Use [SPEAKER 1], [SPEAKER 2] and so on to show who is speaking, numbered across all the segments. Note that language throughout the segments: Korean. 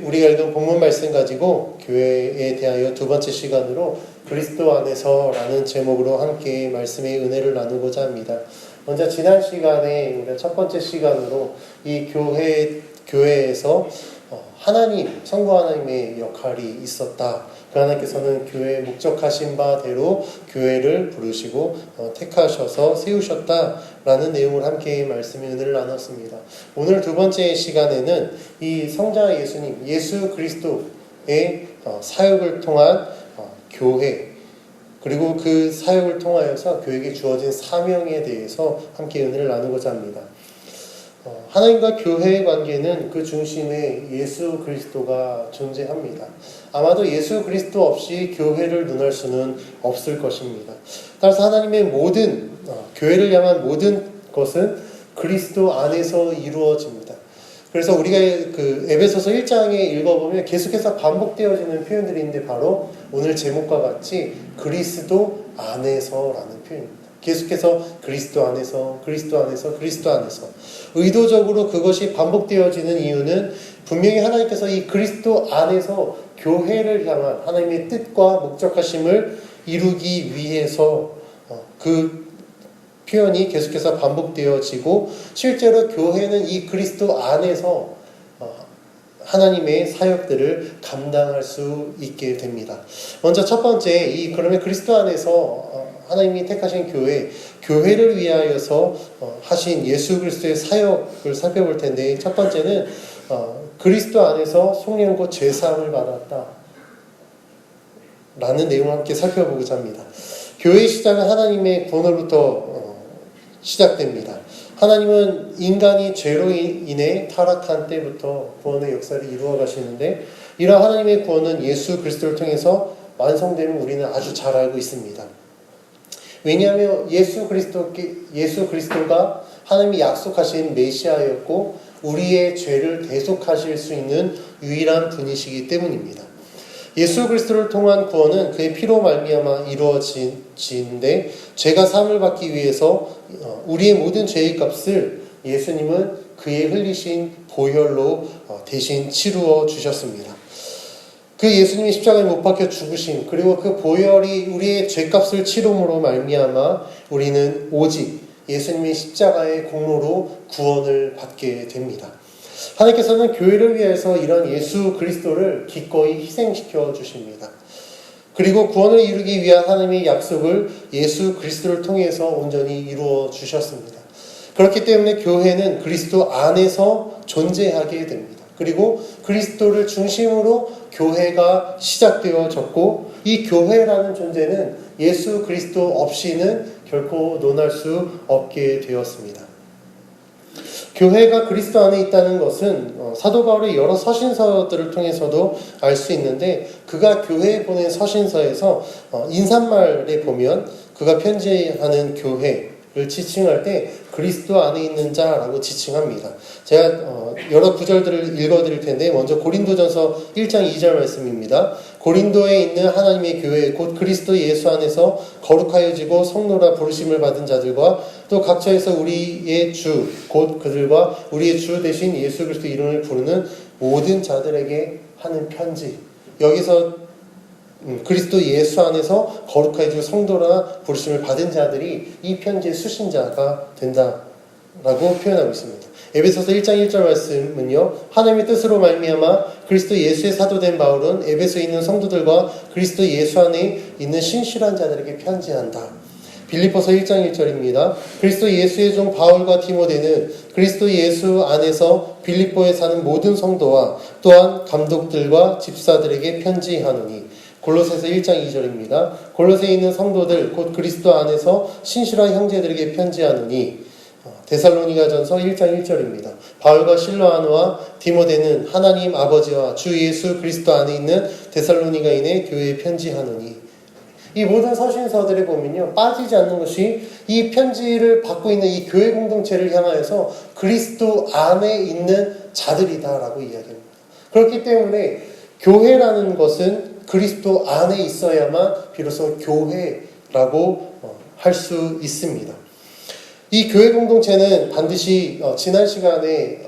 [SPEAKER 1] 우리가 읽은 본문 말씀 가지고 교회에 대하여 두 번째 시간으로 그리스도 안에서라는 제목으로 함께 말씀의 은혜를 나누고자 합니다. 먼저 지난 시간에 우리가 첫 번째 시간으로 이 교회에서 하나님, 성부 하나님의 역할이 있었다. 그 하나님께서는 교회에 목적하신 바대로 교회를 부르시고 택하셔서 세우셨다라는 내용을 함께 말씀의 은혜를 나눴습니다. 오늘 두 번째 시간에는 이 성자 예수님, 예수 그리스도의 사역을 통한 교회, 그리고 그 사역을 통하여서 교회에게 주어진 사명에 대해서 함께 은혜를 나누고자 합니다. 하나님과 교회의 관계는 그 중심에 예수 그리스도가 존재합니다. 아마도 예수 그리스도 없이 교회를 논할 수는 없을 것입니다. 따라서 하나님의 모든 교회를 향한 모든 것은 그리스도 안에서 이루어집니다. 그래서 우리가 그 에베소서 1장에 읽어보면 계속해서 반복되어지는 표현들이 있는데 바로 오늘 제목과 같이 그리스도 안에서라는 표현입니다. 계속해서 그리스도 안에서, 그리스도 안에서, 그리스도 안에서. 의도적으로 그것이 반복되어지는 이유는 분명히 하나님께서 이 그리스도 안에서 교회를 향한 하나님의 뜻과 목적하심을 이루기 위해서 그 표현이 계속해서 반복되어지고 실제로 교회는 이 그리스도 안에서 하나님의 사역들을 감당할 수 있게 됩니다. 먼저 첫 번째, 그러면 그리스도 안에서 하나님이 택하신 교회를 위하여서 하신 예수 그리스도의 사역을 살펴볼 텐데, 첫 번째는 그리스도 안에서 속량과 죄사함을 받았다 라는 내용을 함께 살펴보고자 합니다. 교회의 시작은 하나님의 구원으로부터 시작됩니다. 하나님은 인간이 죄로 인해 타락한 때부터 구원의 역사를 이루어 가시는데, 이러한 하나님의 구원은 예수 그리스도를 통해서 완성됨을 우리는 아주 잘 알고 있습니다. 왜냐하면 예수 그리스도가 하나님이 약속하신 메시아였고 우리의 죄를 대속하실 수 있는 유일한 분이시기 때문입니다. 예수 그리스도를 통한 구원은 그의 피로 말미암아 이루어진데, 죄가 사함을 받기 위해서 우리의 모든 죄의 값을 예수님은 그의 흘리신 보혈로 대신 치루어 주셨습니다. 그 예수님이 십자가에 못 박혀 죽으신, 그리고 그 보혈이 우리의 죄값을 치rum으로 말미암아 우리는 오직 예수님의 십자가의 공로로 구원을 받게 됩니다. 하나님께서는 교회를 위해서 이런 예수 그리스도를 기꺼이 희생시켜 주십니다. 그리고 구원을 이루기 위한 하나님의 약속을 예수 그리스도를 통해서 온전히 이루어 주셨습니다. 그렇기 때문에 교회는 그리스도 안에서 존재하게 됩니다. 그리고 그리스도를 중심으로 교회가 시작되어졌고, 이 교회라는 존재는 예수 그리스도 없이는 결코 논할 수 없게 되었습니다. 교회가 그리스도 안에 있다는 것은 사도 바울의 여러 서신서들을 통해서도 알 수 있는데, 그가 교회에 보낸 서신서에서 인사말에 보면 그가 편지하는 교회를 지칭할 때 그리스도 안에 있는 자라고 지칭합니다. 제가 여러 구절들을 읽어드릴 텐데, 먼저 고린도전서 1장 2절 말씀입니다. 고린도에 있는 하나님의 교회 곧 그리스도 예수 안에서 거룩하여지고 성로라 부르심을 받은 자들과 또 각처에서 우리의 주 곧 그들과 우리의 주 대신 예수 그리스도 이름을 부르는 모든 자들에게 하는 편지. 여기서 그리스도 예수 안에서 거룩하여지고 성도라 부르심을 받은 자들이 이 편지의 수신자가 된다라고 표현하고 있습니다. 에베소서 1장 1절 말씀은요, 하나님의 뜻으로 말미암아 그리스도 예수의 사도된 바울은 에베소에 있는 성도들과 그리스도 예수 안에 있는 신실한 자들에게 편지한다. 빌립보서 1장 1절입니다. 그리스도 예수의 종 바울과 디모데는 그리스도 예수 안에서 빌립보에 사는 모든 성도와 또한 감독들과 집사들에게 편지하노니. 골로새서 1장 2절입니다. 골로새에 있는 성도들 곧 그리스도 안에서 신실한 형제들에게 편지하노니. 데살로니가전서 1장 1절입니다. 바울과 실로아노와 디모데는 하나님 아버지와 주 예수 그리스도 안에 있는 데살로니가인의 교회에 편지하노니. 이 모든 서신서들에 보면요, 빠지지 않는 것이 이 편지를 받고 있는 이 교회 공동체를 향하여서 그리스도 안에 있는 자들이다라고 이야기합니다. 그렇기 때문에 교회라는 것은 그리스도 안에 있어야만 비로소 교회라고 할 수 있습니다. 이 교회 공동체는 반드시 지난 시간에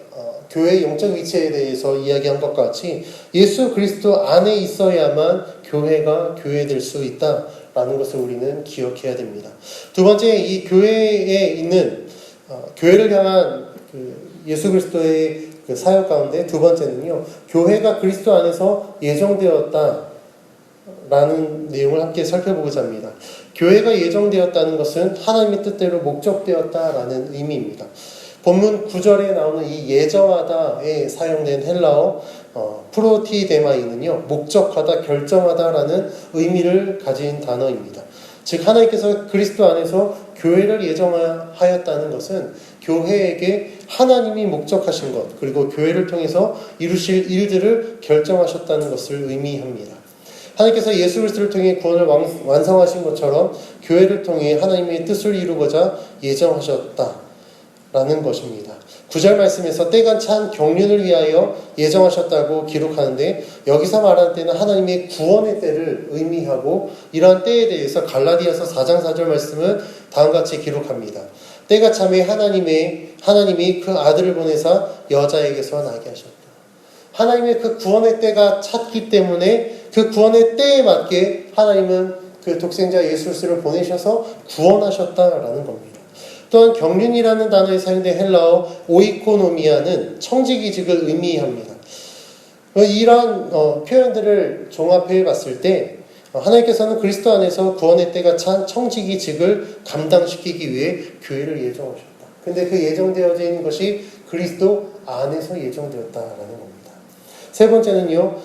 [SPEAKER 1] 교회의 영적 위치에 대해서 이야기한 것 같이 예수 그리스도 안에 있어야만 교회가 교회될 수 있다라는 것을 우리는 기억해야 됩니다. 두 번째, 이 교회에 있는 교회를 향한 예수 그리스도의 사역 가운데 두 번째는요, 교회가 그리스도 안에서 예정되었다 라는 내용을 함께 살펴보고자 합니다. 교회가 예정되었다는 것은 하나님의 뜻대로 목적되었다라는 의미입니다. 본문 9절에 나오는 이 예정하다에 사용된 헬라어 프로티데마이는요, 목적하다, 결정하다라는 의미를 가진 단어입니다. 즉 하나님께서 그리스도 안에서 교회를 예정하였다는 것은 교회에게 하나님이 목적하신 것, 그리고 교회를 통해서 이루실 일들을 결정하셨다는 것을 의미합니다. 하나님께서 예수 그리스도를 통해 구원을 완성하신 것처럼 교회를 통해 하나님의 뜻을 이루고자 예정하셨다라는 것입니다. 9절 말씀에서 때가 찬 경륜을 위하여 예정하셨다고 기록하는데, 여기서 말하는 때는 하나님의 구원의 때를 의미하고, 이러한 때에 대해서 갈라디아서 4장 4절 말씀은 다음과 같이 기록합니다. 때가 참에 하나님이 그 아들을 보내사 여자에게서 나게 하셨다. 하나님의 그 구원의 때가 찼기 때문에 그 구원의 때에 맞게 하나님은 그 독생자 예수 그리스도를 보내셔서 구원하셨다라는 겁니다. 또한 경륜이라는 단어에 사용된 헬라어 오이코노미아는 청지기직을 의미합니다. 이러한 표현들을 종합해 봤을 때 하나님께서는 그리스도 안에서 구원의 때가 찬 청지기직을 감당시키기 위해 교회를 예정하셨다. 근데 그 예정되어져 있는 것이 그리스도 안에서 예정되었다라는 겁니다. 세 번째는요,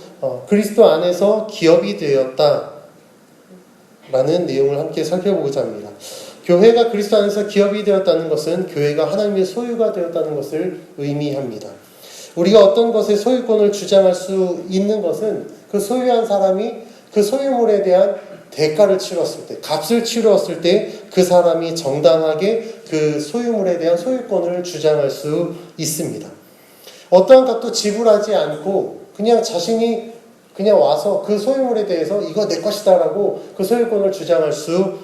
[SPEAKER 1] 그리스도 안에서 기업이 되었다라는 내용을 함께 살펴보고자 합니다. 교회가 그리스도 안에서 기업이 되었다는 것은 교회가 하나님의 소유가 되었다는 것을 의미합니다. 우리가 어떤 것의 소유권을 주장할 수 있는 것은 그 소유한 사람이 그 소유물에 대한 대가를 치렀을 때, 값을 치렀을 때 그 사람이 정당하게 그 소유물에 대한 소유권을 주장할 수 있습니다. 어떠한 값도 지불하지 않고 그냥 자신이 그냥 와서 그 소유물에 대해서 이거 내 것이다 라고 그 소유권을 주장할 수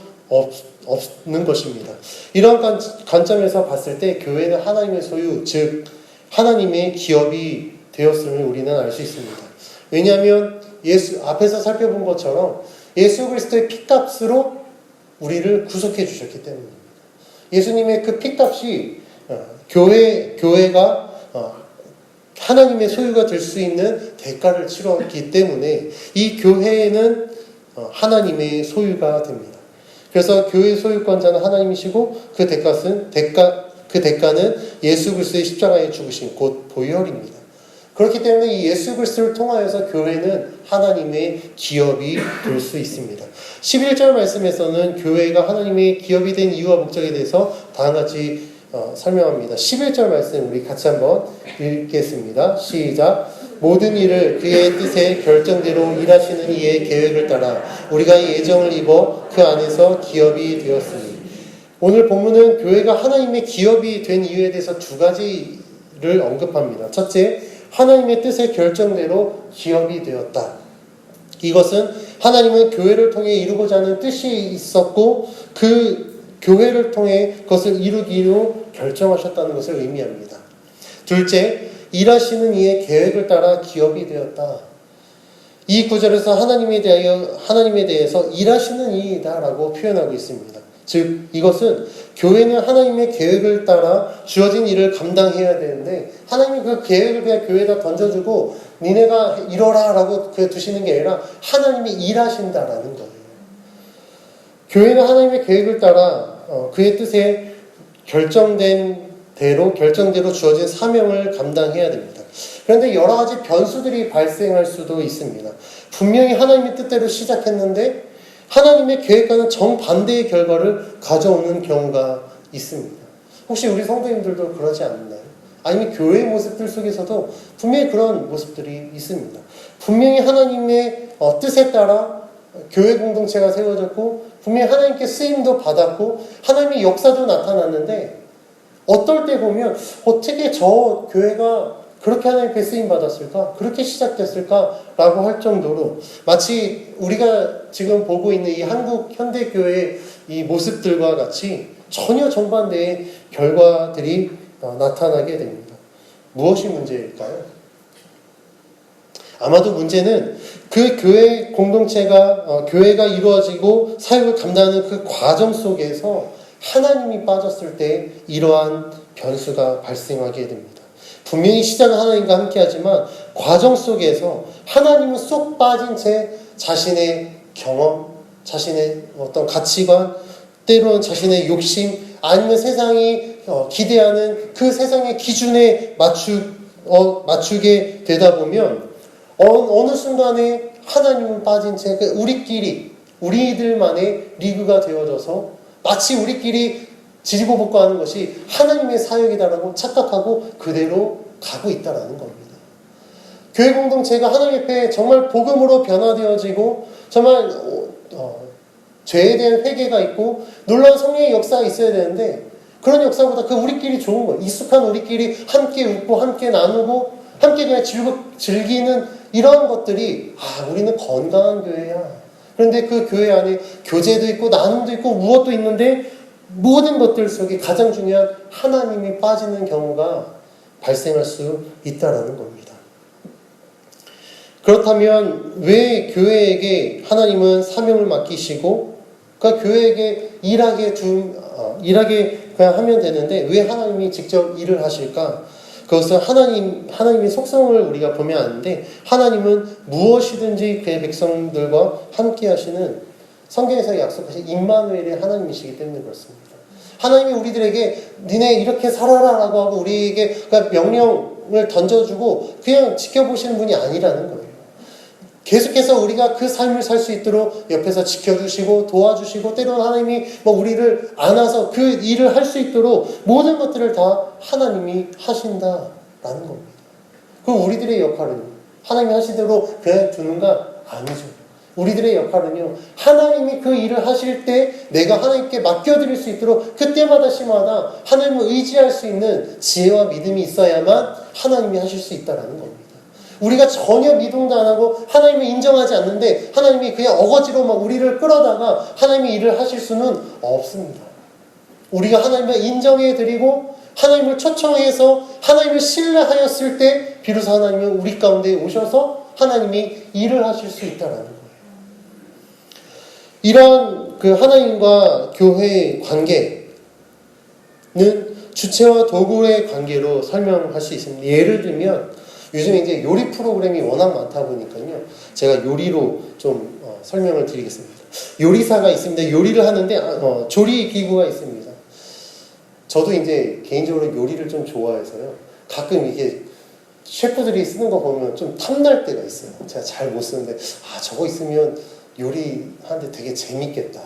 [SPEAKER 1] 없는 것입니다. 이런 관점에서 봤을 때 교회는 하나님의 소유, 즉 하나님의 기업이 되었음을 우리는 알 수 있습니다. 왜냐하면 앞에서 살펴본 것처럼 예수 그리스도의 피값으로 우리를 구속해 주셨기 때문입니다. 예수님의 그 피값이 교회가 하나님의 소유가 될 수 있는 대가를 치렀기 때문에 이 교회는 하나님의 소유가 됩니다. 그래서 교회의 소유권자는 하나님이시고 그 대가는 예수 그리스도의 십자가에 죽으신 곧 보혈입니다. 그렇기 때문에 이 예수 그리스도를 통하여서 교회는 하나님의 기업이 될 수 있습니다. 11절 말씀에서는 교회가 하나님의 기업이 된 이유와 목적에 대해서 다음같이 설명합니다. 11절 말씀 우리 같이 한번 읽겠습니다. 시작. 모든 일을 그의 뜻에 결정대로 일하시는 이의 계획을 따라 우리가 예정을 입어 그 안에서 기업이 되었으니. 오늘 본문은 교회가 하나님의 기업이 된 이유에 대해서 두 가지를 언급합니다. 첫째, 하나님의 뜻의 결정대로 기업이 되었다. 이것은 하나님은 교회를 통해 이루고자 하는 뜻이 있었고 그 교회를 통해 그것을 이루기로 결정하셨다는 것을 의미합니다. 둘째, 일하시는 이의 계획을 따라 기업이 되었다. 이 구절에서 하나님에 대해서 일하시는 이이다라고 표현하고 있습니다. 즉 이것은 교회는 하나님의 계획을 따라 주어진 일을 감당해야 되는데 하나님이 그 계획을 그냥 교회에다 던져주고 니네가 이뤄라 라고 그냥 두시는 게 아니라 하나님이 일하신다라는 거예요. 교회는 하나님의 계획을 따라 그의 뜻에 결정대로 주어진 사명을 감당해야 됩니다. 그런데 여러 가지 변수들이 발생할 수도 있습니다. 분명히 하나님의 뜻대로 시작했는데 하나님의 계획과는 정반대의 결과를 가져오는 경우가 있습니다. 혹시 우리 성도님들도 그러지 않나요? 아니면 교회의 모습들 속에서도 분명히 그런 모습들이 있습니다. 분명히 하나님의 뜻에 따라 교회 공동체가 세워졌고 분명히 하나님께 쓰임도 받았고 하나님의 역사도 나타났는데 어떨 때 보면 어떻게 저 교회가 그렇게 하나님께 쓰임 받았을까? 그렇게 시작됐을까? 라고 할 정도로 마치 우리가 지금 보고 있는 이 한국 현대교회의 이 모습들과 같이 전혀 정반대의 결과들이 나타나게 됩니다. 무엇이 문제일까요? 아마도 문제는 그 교회 공동체가 교회가 이루어지고 사역을 감당하는 그 과정 속에서 하나님이 빠졌을 때 이러한 변수가 발생하게 됩니다. 분명히 시작은 하나님과 함께하지만 과정 속에서 하나님은 쏙 빠진 채 자신의 경험, 자신의 어떤 가치관, 때로는 자신의 욕심, 아니면 세상이 기대하는 그 세상의 기준에 맞추게 되다 보면 어느 순간에 하나님은 빠진 채 우리들만의 리그가 되어져서 마치 우리끼리 지지고 볶고하는 것이 하나님의 사역이다라고 착각하고 그대로 가고 있다라는 겁니다. 교회 공동체가 하나님 앞에 정말 복음으로 변화되어지고 정말 죄에 대한 회개가 있고 놀라운 성령의 역사가 있어야 되는데 그런 역사보다 그 우리끼리 좋은 거, 익숙한 우리끼리 함께 웃고 함께 나누고 함께 그냥 즐기는 이러한 것들이 우리는 건강한 교회야. 그런데 그 교회 안에 교제도 있고 나눔도 있고 무엇도 있는데 모든 것들 속에 가장 중요한 하나님이 빠지는 경우가 발생할 수 있다라는 겁니다. 그렇다면 왜 교회에게 하나님은 사명을 맡기시고 그러니까 교회에게 일하게 그냥 하면 되는데 왜 하나님이 직접 일을 하실까? 그것은 하나님의 속성을 우리가 보면 아는데 하나님은 무엇이든지 그의 백성들과 함께 하시는 성경에서 약속하신 임마누엘의 하나님이시기 때문에 그렇습니다. 하나님이 우리들에게 니네 이렇게 살아라라고 하고 우리에게 명령을 던져주고 그냥 지켜보시는 분이 아니라는 거예요. 계속해서 우리가 그 삶을 살 수 있도록 옆에서 지켜주시고 도와주시고 때로는 하나님이 우리를 안아서 그 일을 할 수 있도록 모든 것들을 다 하나님이 하신다라는 겁니다. 그럼 우리들의 역할은 하나님이 하시대로 그냥 두는가? 아니죠. 우리들의 역할은요, 하나님이 그 일을 하실 때 내가 하나님께 맡겨드릴 수 있도록 그때마다 시마다 하나님을 의지할 수 있는 지혜와 믿음이 있어야만 하나님이 하실 수 있다는 겁니다. 우리가 전혀 믿음도 안 하고 하나님을 인정하지 않는데 하나님이 그냥 어거지로 우리를 끌어다가 하나님이 일을 하실 수는 없습니다. 우리가 하나님을 인정해드리고 하나님을 초청해서 하나님을 신뢰하였을 때 비로소 하나님은 우리 가운데 오셔서 하나님이 일을 하실 수 있다는 거예요. 이러한 그 하나님과 교회의 관계는 주체와 도구의 관계로 설명할 수 있습니다. 예를 들면 요즘에 이제 요리 프로그램이 워낙 많다 보니까요. 제가 요리로 좀 설명을 드리겠습니다. 요리사가 있습니다. 요리를 하는데 조리 기구가 있습니다. 저도 이제 개인적으로 요리를 좀 좋아해서요. 가끔 이게 셰프들이 쓰는 거 보면 좀 탐날 때가 있어요. 제가 잘 못 쓰는데 저거 있으면 요리하는데 되게 재밌겠다.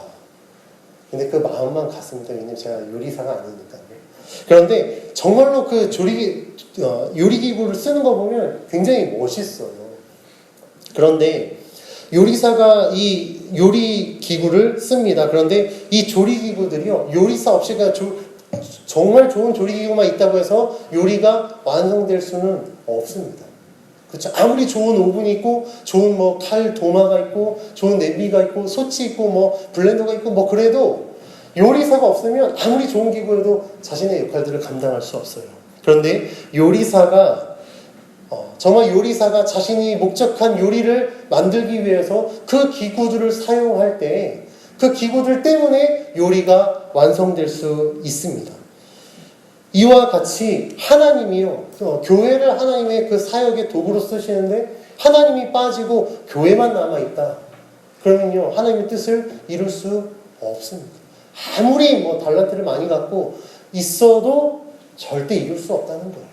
[SPEAKER 1] 근데 그 마음만 갔습니다. 왜냐면 제가 요리사가 아니니까요. 그런데 정말로 그 요리기구를 쓰는 거 보면 굉장히 멋있어요. 그런데 요리사가 이 요리기구를 씁니다. 그런데 이 조리기구들이요, 요리사 없이 그냥 정말 좋은 조리기구만 있다고 해서 요리가 완성될 수는 없습니다. 그렇죠? 아무리 좋은 오븐이 있고, 좋은 칼 도마가 있고, 좋은 냄비가 있고, 소치 있고, 블렌더가 있고, 그래도 요리사가 없으면 아무리 좋은 기구여도 자신의 역할들을 감당할 수 없어요. 그런데 정말 요리사가 자신이 목적한 요리를 만들기 위해서 그 기구들을 사용할 때 그 기구들 때문에 요리가 완성될 수 있습니다. 이와 같이 하나님이요, 교회를 하나님의 그 사역의 도구로 쓰시는데 하나님이 빠지고 교회만 남아있다. 그러면요, 하나님의 뜻을 이룰 수 없습니다. 아무리 달란트를 많이 갖고 있어도 절대 이룰 수 없다는 거예요.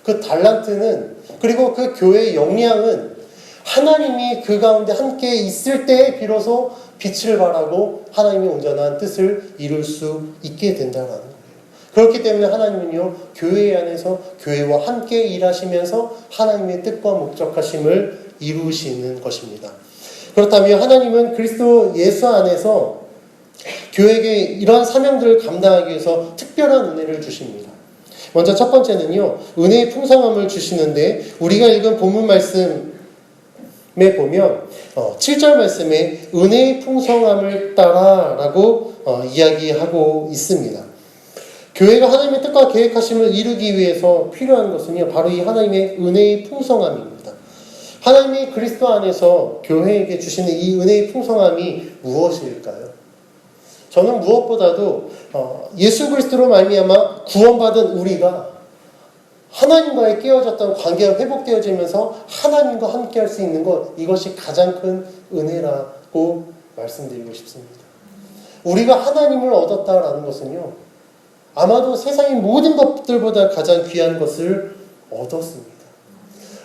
[SPEAKER 1] 그 달란트는, 그리고 그 교회의 역량은 하나님이 그 가운데 함께 있을 때 비로소 빛을 발하고 하나님의 온전한 뜻을 이룰 수 있게 된다는 거예요. 그렇기 때문에 하나님은요, 교회 안에서 교회와 함께 일하시면서 하나님의 뜻과 목적하심을 이루시는 것입니다. 그렇다면 하나님은 그리스도 예수 안에서 교회에게 이러한 사명들을 감당하기 위해서 특별한 은혜를 주십니다. 먼저 첫 번째는요, 은혜의 풍성함을 주시는데 우리가 읽은 본문 말씀에 보면 7절 말씀에 은혜의 풍성함을 따라 라고 이야기하고 있습니다. 교회가 하나님의 뜻과 계획하심을 이루기 위해서 필요한 것은요, 바로 이 하나님의 은혜의 풍성함입니다. 하나님이 그리스도 안에서 교회에게 주시는 이 은혜의 풍성함이 무엇일까요? 저는 무엇보다도 예수 그리스도로 말미암아 구원받은 우리가 하나님과의 깨어졌던 관계가 회복되어지면서 하나님과 함께 할 수 있는 것, 이것이 가장 큰 은혜라고 말씀드리고 싶습니다. 우리가 하나님을 얻었다라는 것은요, 아마도 세상의 모든 것들보다 가장 귀한 것을 얻었습니다.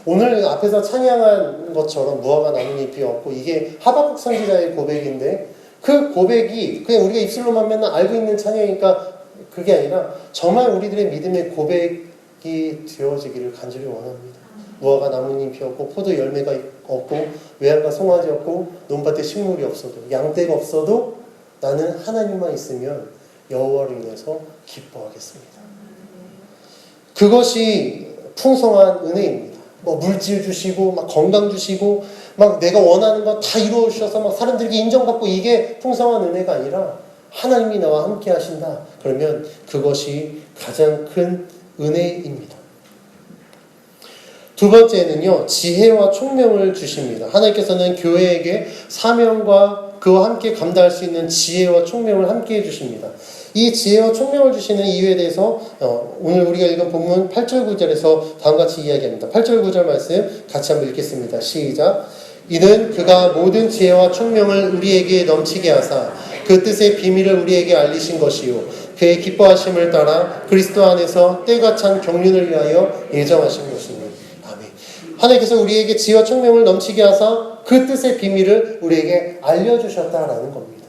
[SPEAKER 1] 오늘 앞에서 찬양한 것처럼 무화과 나뭇잎이 없고, 이게 하박국 선지자의 고백인데, 그 고백이 그냥 우리가 입술로만 맨날 알고 있는 찬양이니까 그게 아니라 정말 우리들의 믿음의 고백이 되어지기를 간절히 원합니다. 무화과 나뭇잎이 없고 포도 열매가 없고 외양과 송아지 없고 논밭에 식물이 없어도 양떼가 없어도 나는 하나님만 있으면 여호와로 인해서 기뻐하겠습니다. 그것이 풍성한 은혜입니다. 뭐 물질 주시고 막 건강 주시고 막 내가 원하는 거 다 이루어 주셔서 막 사람들에게 인정받고, 이게 풍성한 은혜가 아니라 하나님이 나와 함께 하신다. 그러면 그것이 가장 큰 은혜입니다. 두 번째는요, 지혜와 총명을 주십니다. 하나님께서는 교회에게 사명과 그와 함께 감당할 수 있는 지혜와 총명을 함께 해주십니다. 이 지혜와 총명을 주시는 이유에 대해서 오늘 우리가 읽은 본문 8절 9절에서 다음과 같이 이야기합니다. 8절 9절 말씀 같이 한번 읽겠습니다. 시작. 이는 그가 모든 지혜와 총명을 우리에게 넘치게 하사 그 뜻의 비밀을 우리에게 알리신 것이요 그의 기뻐하심을 따라 그리스도 안에서 때가 찬 경륜을 위하여 예정하신 것이니. 아멘. 하나님께서 우리에게 지혜와 총명을 넘치게 하사 그 뜻의 비밀을 우리에게 알려주셨다라는 겁니다.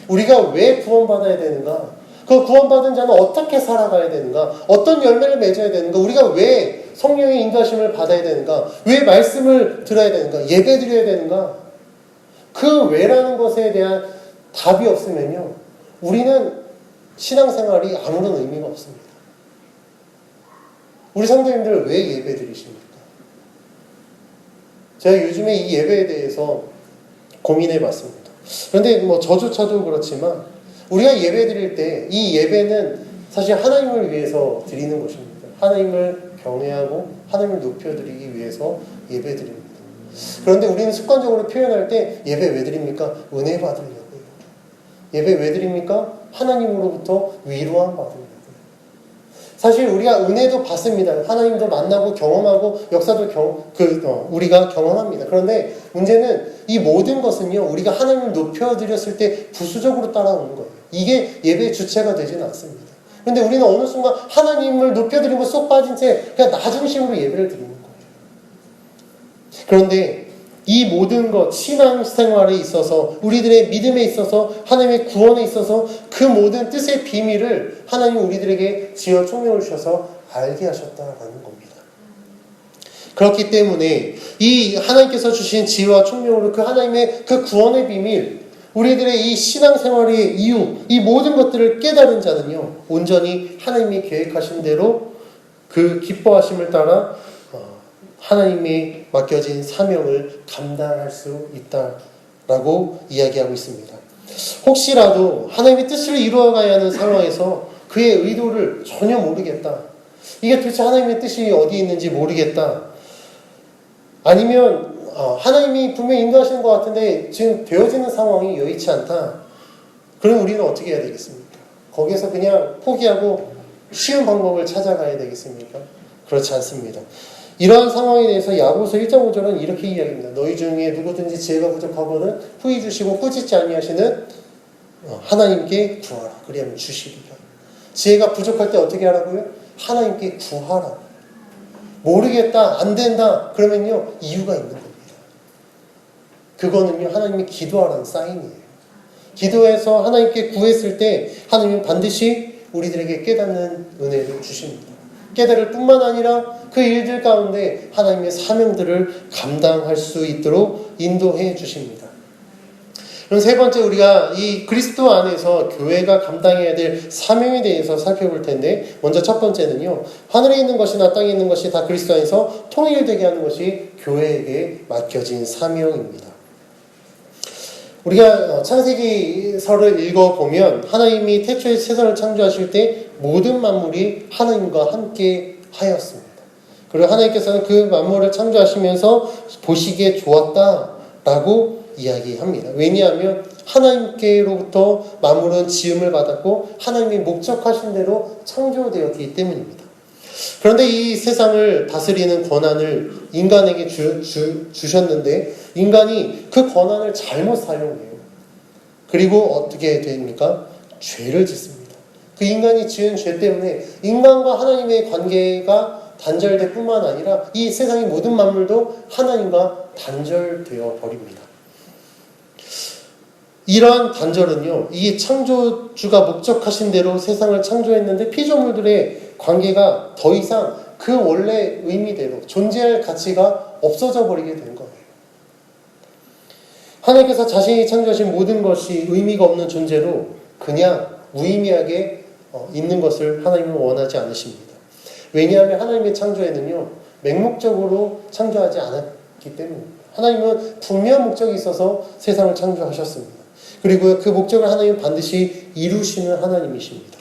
[SPEAKER 1] 우리가 왜 구원받아야 되는가? 그 구원받은 자는 어떻게 살아가야 되는가? 어떤 열매를 맺어야 되는가? 우리가 왜 성령의 인도하심을 받아야 되는가? 왜 말씀을 들어야 되는가? 예배 드려야 되는가? 그 왜라는 것에 대한 답이 없으면요, 우리는 신앙생활이 아무런 의미가 없습니다. 우리 성도님들 왜 예배 드리십니까? 제가 요즘에 이 예배에 대해서 고민해 봤습니다. 그런데 뭐 저조차도 그렇지만 우리가 예배 드릴 때 이 예배는 사실 하나님을 위해서 드리는 것입니다. 하나님을 경외하고 하나님을 높여드리기 위해서 예배 드립니다. 그런데 우리는 습관적으로 표현할 때 예배 왜 드립니까? 은혜 받으려고요. 예배 왜 드립니까? 하나님으로부터 위로함 받으려고요. 사실 우리가 은혜도 받습니다. 하나님도 만나고 경험하고 역사도 우리가 경험합니다. 그런데 문제는 이 모든 것은요, 우리가 하나님을 높여드렸을 때 부수적으로 따라오는 거예요. 이게 예배의 주체가 되지는 않습니다. 그런데 우리는 어느 순간 하나님을 높여드리고 쏙 빠진 채 그냥 나 중심으로 예배를 드리는 거예요. 그런데 이 모든 것, 신앙생활에 있어서, 우리들의 믿음에 있어서, 하나님의 구원에 있어서 그 모든 뜻의 비밀을 하나님이 우리들에게 지혜와 총명을 주셔서 알게 하셨다라는 겁니다. 그렇기 때문에 이 하나님께서 주신 지혜와 총명으로 그 하나님의 그 구원의 비밀, 우리들의 이 신앙생활의 이유, 이 모든 것들을 깨달은 자는요, 온전히 하나님이 계획하신 대로 그 기뻐하심을 따라 하나님이 맡겨진 사명을 감당할 수 있다라고 이야기하고 있습니다. 혹시라도 하나님의 뜻을 이루어가야 하는 상황에서 그의 의도를 전혀 모르겠다. 이게 도대체 하나님의 뜻이 어디 있는지 모르겠다. 아니면 하나님이 분명히 인도하시는 것 같은데 지금 되어지는 상황이 여의치 않다. 그럼 우리는 어떻게 해야 되겠습니까? 거기에서 그냥 포기하고 쉬운 방법을 찾아가야 되겠습니까? 그렇지 않습니다. 이러한 상황에 대해서 야고보서 1장 5절은 이렇게 이야기합니다. 너희 중에 누구든지 지혜가 부족하거든 후히 주시고 꾸짖지 아니하시는 하나님께 구하라. 그리하면 주시리라. 지혜가 부족할 때 어떻게 하라고요? 하나님께 구하라. 모르겠다, 안 된다, 그러면요, 이유가 있는 겁니다. 그거는요, 하나님이 기도하라는 사인이에요. 기도해서 하나님께 구했을 때 하나님은 반드시 우리들에게 깨닫는 은혜를 주십니다. 깨달을 뿐만 아니라 그 일들 가운데 하나님의 사명들을 감당할 수 있도록 인도해 주십니다. 그럼 세 번째, 우리가 이 그리스도 안에서 교회가 감당해야 될 사명에 대해서 살펴볼 텐데, 먼저 첫 번째는요, 하늘에 있는 것이나 땅에 있는 것이 다 그리스도 안에서 통일되게 하는 것이 교회에게 맡겨진 사명입니다. 우리가 창세기서를 읽어보면 하나님이 태초에 세상을 창조하실 때 모든 만물이 하나님과 함께 하였습니다. 그리고 하나님께서는 그 만물을 창조하시면서 보시기에 좋았다라고 이야기합니다. 왜냐하면 하나님께로부터 만물은 지음을 받았고 하나님이 목적하신 대로 창조되었기 때문입니다. 그런데 이 세상을 다스리는 권한을 인간에게 주셨는데 인간이 그 권한을 잘못 사용해요. 그리고 어떻게 됩니까? 죄를 짓습니다. 그 인간이 지은 죄 때문에 인간과 하나님의 관계가 단절될 뿐만 아니라 이 세상의 모든 만물도 하나님과 단절되어 버립니다. 이러한 단절은요, 이 창조주가 목적하신 대로 세상을 창조했는데 피조물들의 관계가 더 이상 그 원래 의미대로 존재할 가치가 없어져 버리게 된 거예요. 하나님께서 자신이 창조하신 모든 것이 의미가 없는 존재로 그냥 무의미하게 있는 것을 하나님은 원하지 않으십니다. 왜냐하면 하나님의 창조에는요, 맹목적으로 창조하지 않았기 때문입니다. 하나님은 분명한 목적이 있어서 세상을 창조하셨습니다. 그리고 그 목적을 하나님은 반드시 이루시는 하나님이십니다.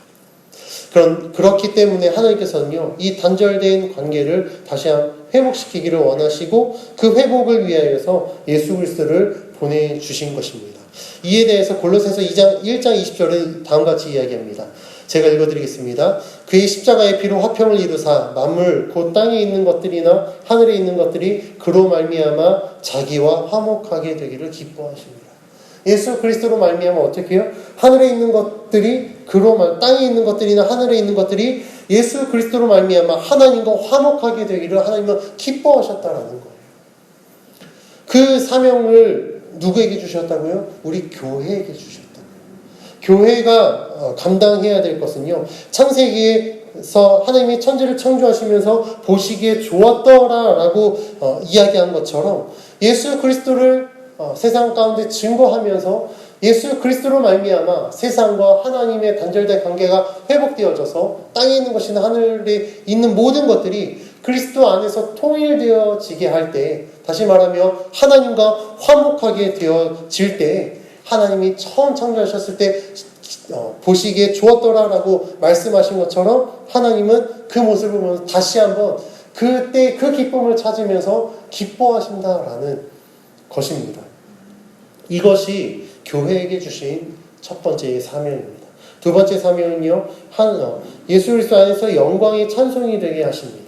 [SPEAKER 1] 그렇기 때문에 하나님께서는요, 이 단절된 관계를 다시 회복시키기를 원하시고 그 회복을 위하여서 예수 그리스도를 보내주신 것입니다. 이에 대해서 골로새서 1장 20절은 다음과 같이 이야기합니다. 제가 읽어드리겠습니다. 그의 십자가의 피로 화평을 이루사 만물 곧 땅에 있는 것들이나 하늘에 있는 것들이 그로 말미암아 자기와 화목하게 되기를 기뻐하십니다. 예수 그리스도로 말미암아 어떻게 해요? 하늘에 있는 것들이 땅에 있는 것들이나 하늘에 있는 것들이 예수 그리스도로 말미암아 하나님과 화목하게 되기를 하나님은 기뻐하셨다라는 거예요. 그 사명을 누구에게 주셨다고요? 우리 교회에게 주셨다고요. 교회가 감당해야 될 것은요, 창세기에서 하나님이 천지를 창조하시면서 보시기에 좋았더라라고 이야기한 것처럼 예수 그리스도를 세상 가운데 증거하면서 예수 그리스도로 말미암아 세상과 하나님의 단절된 관계가 회복되어져서 땅에 있는 것이나 하늘에 있는 모든 것들이 그리스도 안에서 통일되어지게 할 때, 다시 말하면 하나님과 화목하게 되어질 때, 하나님이 처음 창조하셨을 때 보시기에 좋았더라라고 말씀하신 것처럼 하나님은 그 모습을 보면서 다시 한번 그때 그 기쁨을 찾으면서 기뻐하신다라는 것입니다. 이것이 교회에게 주신 첫 번째 사명입니다. 두 번째 사명은요, 예수 그리스도 안에서 영광의 찬송이 되게 하십니다.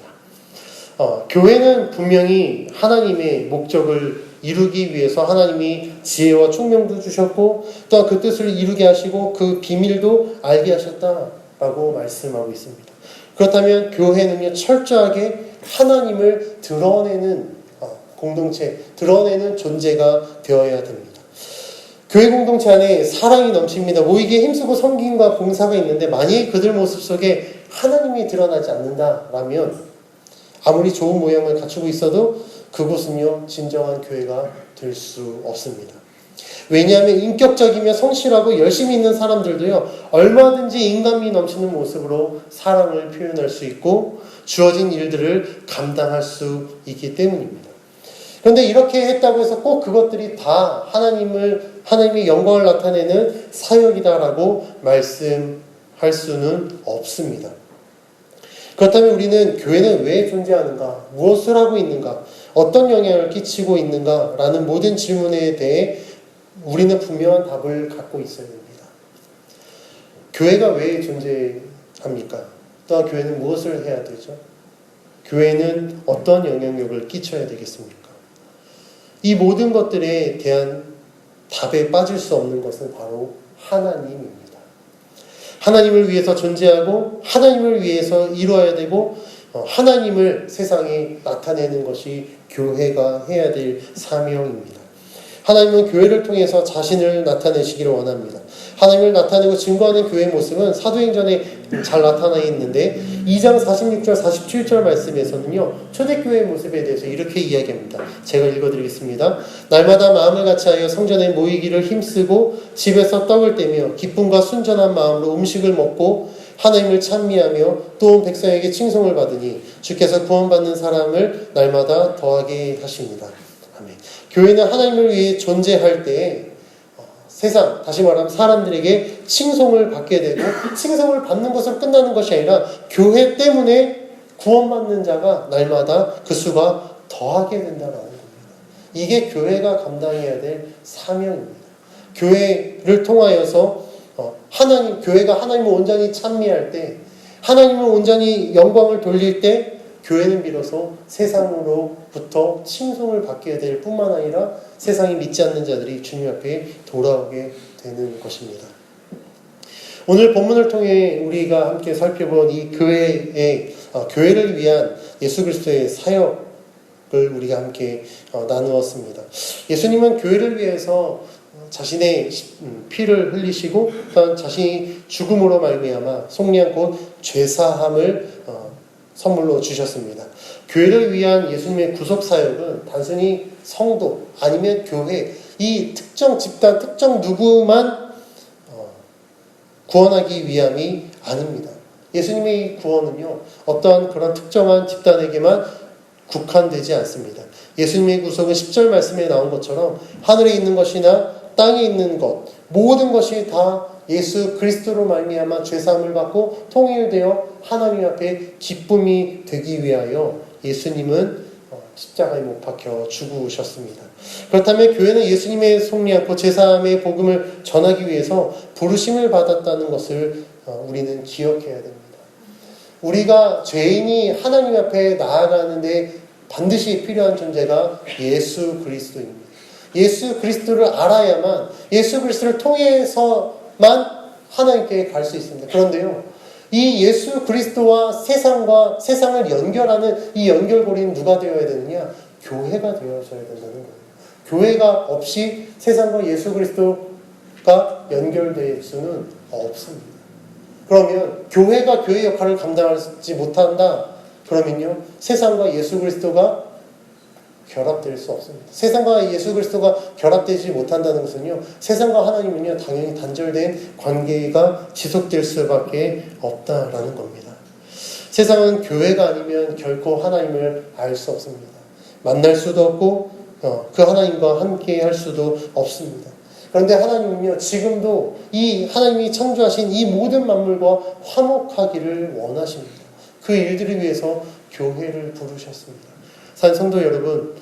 [SPEAKER 1] 교회는 분명히 하나님의 목적을 이루기 위해서 하나님이 지혜와 총명도 주셨고 또한 그 뜻을 이루게 하시고 그 비밀도 알게 하셨다라고 말씀하고 있습니다. 그렇다면 교회는요, 철저하게 하나님을 드러내는 공동체, 드러내는 존재가 되어야 됩니다. 교회 공동체 안에 사랑이 넘칩니다. 모이기에 힘쓰고 섬김과 봉사가 있는데 만약에 그들 모습 속에 하나님이 드러나지 않는다라면 아무리 좋은 모양을 갖추고 있어도 그곳은요, 진정한 교회가 될 수 없습니다. 왜냐하면 인격적이며 성실하고 열심히 있는 사람들도요, 얼마든지 인간미 넘치는 모습으로 사랑을 표현할 수 있고 주어진 일들을 감당할 수 있기 때문입니다. 그런데 이렇게 했다고 해서 꼭 그것들이 다 하나님의 영광을 나타내는 사역이다라고 말씀할 수는 없습니다. 그렇다면 우리는 교회는 왜 존재하는가? 무엇을 하고 있는가? 어떤 영향을 끼치고 있는가? 라는 모든 질문에 대해 우리는 분명한 답을 갖고 있어야 됩니다. 교회가 왜 존재합니까? 또한 교회는 무엇을 해야 되죠? 교회는 어떤 영향력을 끼쳐야 되겠습니까? 이 모든 것들에 대한 답에 빠질 수 없는 것은 바로 하나님입니다. 하나님을 위해서 존재하고 하나님을 위해서 이루어야 되고 하나님을 세상에 나타내는 것이 교회가 해야 될 사명입니다. 하나님은 교회를 통해서 자신을 나타내시기를 원합니다. 하나님을 나타내고 증거하는 교회의 모습은 사도행전에 잘 나타나 있는데 2장 46절 47절 말씀에서는요, 초대교회의 모습에 대해서 이렇게 이야기합니다. 제가 읽어드리겠습니다. 날마다 마음을 같이하여 성전에 모이기를 힘쓰고 집에서 떡을 떼며 기쁨과 순전한 마음으로 음식을 먹고 하나님을 찬미하며 또 온 백성에게 칭송을 받으니 주께서 구원받는 사람을 날마다 더하게 하십니다. 아멘. 교회는 하나님을 위해 존재할 때 세상, 다시 말하면 사람들에게 칭송을 받게 되고 칭송을 받는 것으로 끝나는 것이 아니라 교회 때문에 구원받는 자가 날마다 그 수가 더하게 된다는 겁니다. 이게 교회가 감당해야 될 사명입니다. 교회를 통하여서 교회가 하나님을 온전히 찬미할 때, 하나님을 온전히 영광을 돌릴 때 교회는 비로소 세상으로부터 칭송을 받게 될 뿐만 아니라 세상이 믿지 않는 자들이 주님 앞에 돌아오게 되는 것입니다. 오늘 본문을 통해 우리가 함께 살펴본 이 교회를 위한 예수 그리스도의 사역을 우리가 함께 나누었습니다. 예수님은 교회를 위해서 자신의 피를 흘리시고 또한 자신이 죽음으로 말미암아 속량 곧 죄사함을 선물로 주셨습니다. 교회를 위한 예수님의 구속 사역은 단순히 성도 아니면 교회 이 특정 집단 특정 누구만 구원하기 위함이 아닙니다. 예수님의 구원은요 어떠한 그런 특정한 집단에게만 국한되지 않습니다. 예수님의 구속은 10절 말씀에 나온 것처럼 하늘에 있는 것이나 땅에 있는 것 모든 것이 다 예수 그리스도로 말미암아 죄사함을 받고 통일되어 하나님 앞에 기쁨이 되기 위하여 예수님은 십자가에 못 박혀 죽으셨습니다. 그렇다면 교회는 예수님의 속리 않고 죄사함의 복음을 전하기 위해서 부르심을 받았다는 것을 우리는 기억해야 됩니다. 우리가 죄인이 하나님 앞에 나아가는데 반드시 필요한 존재가 예수 그리스도입니다. 예수 그리스도를 알아야만 예수 그리스도를 통해서만 하나님께 갈 수 있습니다. 그런데요, 이 예수 그리스도와 세상을 연결하는 이 연결고리는 누가 되어야 되느냐? 교회가 되어져야 된다는 거예요. 교회가 없이 세상과 예수 그리스도가 연결될 수는 없습니다. 그러면 교회가 교회 역할을 감당하지 못한다. 그러면요, 세상과 예수 그리스도가 결합될 수 없습니다. 세상과 예수 그리스도가 결합되지 못한다는 것은요, 세상과 하나님은요 당연히 단절된 관계가 지속될 수밖에 없다라는 겁니다. 세상은 교회가 아니면 결코 하나님을 알 수 없습니다. 만날 수도 없고 그 하나님과 함께 할 수도 없습니다. 그런데 하나님은요 지금도 이 하나님이 창조하신 이 모든 만물과 화목하기를 원하십니다. 그 일들을 위해서 교회를 부르셨습니다. 사랑하는 성도 여러분,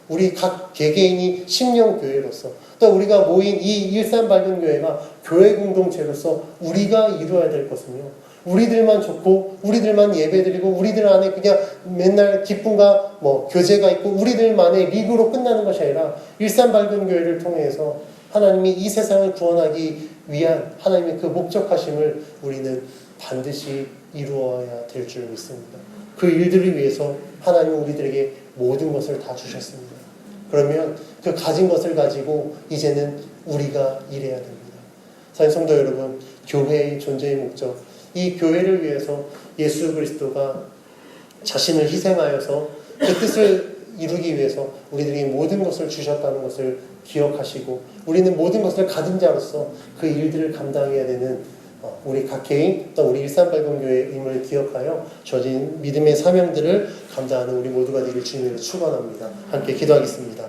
[SPEAKER 1] 우리 각 개개인이 심령교회로서 또 우리가 모인 이 일산발견교회가 교회 공동체로서 우리가 이루어야 될 것은요, 우리들만 좋고 우리들만 예배드리고 우리들 안에 그냥 맨날 기쁨과 교제가 있고 우리들만의 리그로 끝나는 것이 아니라 일산발견교회를 통해서 하나님이 이 세상을 구원하기 위한 하나님의 그 목적하심을 우리는 반드시 이루어야 될 줄 믿습니다. 그 일들을 위해서 하나님은 우리들에게 모든 것을 다 주셨습니다. 그러면 그 가진 것을 가지고 이제는 우리가 일해야 됩니다. 사랑하는 성도 여러분, 교회의 존재의 목적, 이 교회를 위해서 예수 그리스도가 자신을 희생하여서 그 뜻을 이루기 위해서 우리들에게 모든 것을 주셨다는 것을 기억하시고 우리는 모든 것을 가진 자로서 그 일들을 감당해야 되는 우리 각 개인 또 우리 일산발견교회의 의무를 기억하여 주어진 믿음의 사명들을 감당하는 우리 모두가 되길 주님으로 축원합니다. 함께 기도하겠습니다.